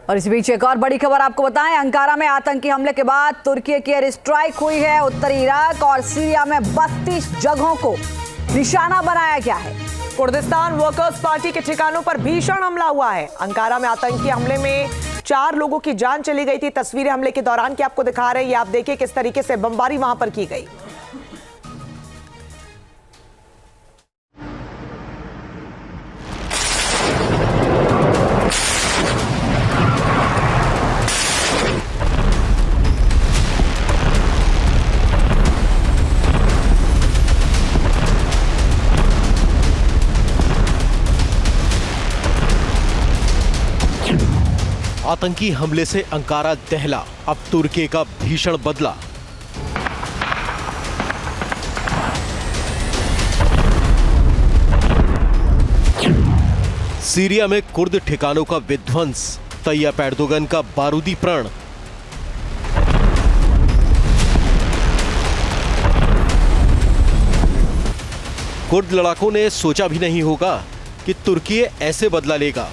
और इस बीच एक और बड़ी खबर आपको बताएं, अंकारा में आतंकी हमले के बाद तुर्की की एयर स्ट्राइक हुई है। उत्तरी इराक और सीरिया में 32 जगहों को निशाना बनाया गया है। कुर्दिस्तान वर्कर्स पार्टी के ठिकानों पर भीषण हमला हुआ है। अंकारा में आतंकी हमले में 4 लोगों की जान चली गई थी। तस्वीरें हमले के दौरान की आपको दिखा रहे हैं। ये आप देखिए किस तरीके से बमबारी वहां पर की गई। आतंकी हमले से अंकारा दहला, अब तुर्की का भीषण बदला। सीरिया में कुर्द ठिकानों का विध्वंस, तैय्यप एर्दोगन का बारूदी प्रण। कुर्द लड़ाकों ने सोचा भी नहीं होगा कि तुर्की ऐसे बदला लेगा।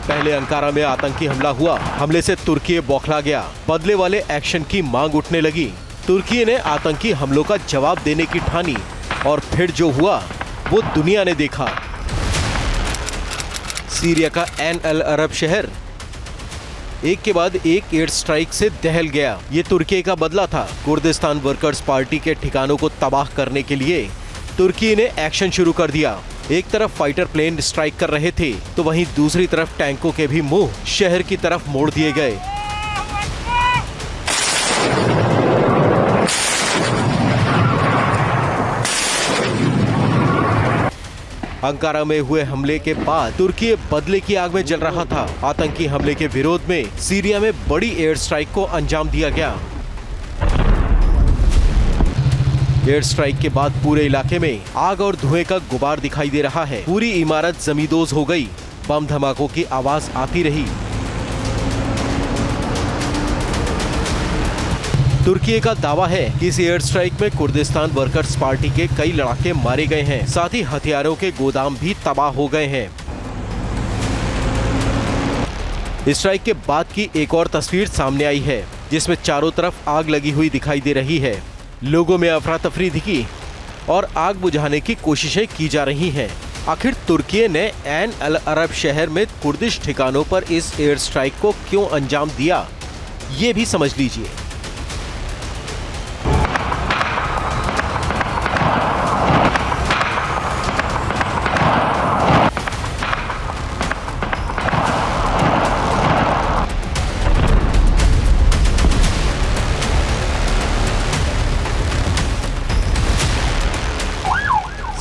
पहले अंकारा में आतंकी हमला हुआ, हमले से तुर्की बौखला गया, बदले वाले एक्शन की मांग उठने लगी। तुर्की ने आतंकी हमलों का जवाब देने की ठानी और फिर जो हुआ वो दुनिया ने देखा। सीरिया का ऐन अल अरब शहर एक के बाद एक एयर स्ट्राइक से दहल गया। ये तुर्की का बदला था। कुर्दिस्तान वर्कर्स पार्टी के ठिकानों को तबाह करने के लिए तुर्की ने एक्शन शुरू कर दिया। एक तरफ फाइटर प्लेन स्ट्राइक कर रहे थे तो वहीं दूसरी तरफ टैंकों के भी मुंह शहर की तरफ मोड़ दिए गए। अंकारा में हुए हमले के बाद तुर्की बदले की आग में जल रहा था। आतंकी हमले के विरोध में सीरिया में बड़ी एयर स्ट्राइक को अंजाम दिया गया। एयर स्ट्राइक के बाद पूरे इलाके में आग और धुएं का गुबार दिखाई दे रहा है। पूरी इमारत जमींदोज हो गई। बम धमाकों की आवाज आती रही। तुर्की का दावा है कि इस एयर स्ट्राइक में कुर्दिस्तान वर्कर्स पार्टी के कई लड़ाके मारे गए हैं, साथ ही हथियारों के गोदाम भी तबाह हो गए हैं। स्ट्राइक के बाद की एक और तस्वीर सामने आई है, जिसमें चारों तरफ आग लगी हुई दिखाई दे रही है। लोगों में अफरा तफरी दिखी और आग बुझाने की कोशिशें की जा रही हैं। आखिर तुर्की ने ऐन अल अरब शहर में कुर्दिश ठिकानों पर इस एयर स्ट्राइक को क्यों अंजाम दिया, ये भी समझ लीजिए।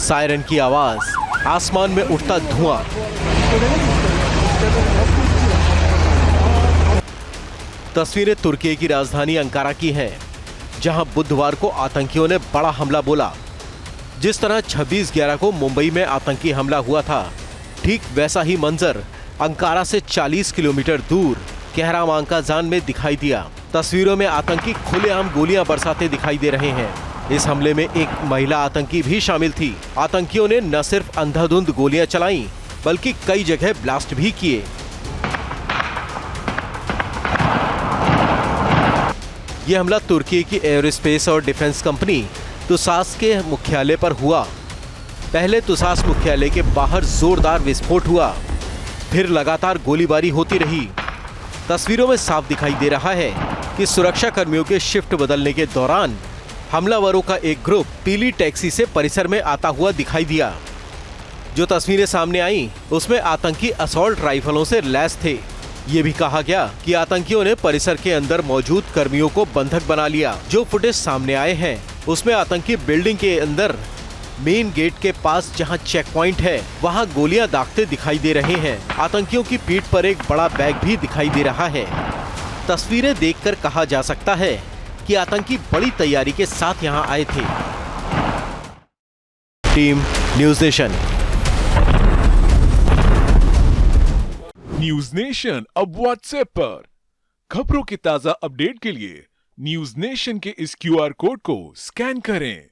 सायरन की आवाज, आसमान में उठता धुआं। तस्वीरें तुर्की की राजधानी अंकारा की हैं, जहां बुधवार को आतंकियों ने बड़ा हमला बोला। जिस तरह 26/11 को मुंबई में आतंकी हमला हुआ था, ठीक वैसा ही मंजर अंकारा से 40 किलोमीटर दूर कहरामांकाजान में दिखाई दिया। तस्वीरों में आतंकी खुलेआम गोलियां बरसाते दिखाई दे रहे हैं। इस हमले में एक महिला आतंकी भी शामिल थी। आतंकियों ने न सिर्फ अंधाधुंध गोलियां चलाईं, बल्कि कई जगह ब्लास्ट भी किए। यह हमला तुर्की की एयरोस्पेस और डिफेंस कंपनी तुसास के मुख्यालय पर हुआ। पहले तुसास मुख्यालय के बाहर जोरदार विस्फोट हुआ, फिर लगातार गोलीबारी होती रही। तस्वीरों में साफ दिखाई दे रहा है कि सुरक्षा कर्मियों के शिफ्ट बदलने के दौरान हमलावरों का एक ग्रुप पीली टैक्सी से परिसर में आता हुआ दिखाई दिया। जो तस्वीरें सामने आईं, उसमें आतंकी असॉल्ट राइफलों से लैस थे। ये भी कहा गया कि आतंकियों ने परिसर के अंदर मौजूद कर्मियों को बंधक बना लिया। जो फुटेज सामने आए हैं, उसमें आतंकी बिल्डिंग के अंदर मेन गेट के पास जहां चेक पॉइंट है, वहां गोलियां दागते दिखाई दे रहे हैं। आतंकियों की पीठ पर एक बड़ा बैग भी दिखाई दे रहा है। तस्वीरें देखकर कहा जा सकता है कि आतंकी बड़ी तैयारी के साथ यहां आए थे। Team news nation. News nation अब व्हाट्सएप पर खबरों की ताजा अपडेट के लिए न्यूज़ नेशन के इस QR कोड को स्कैन करें।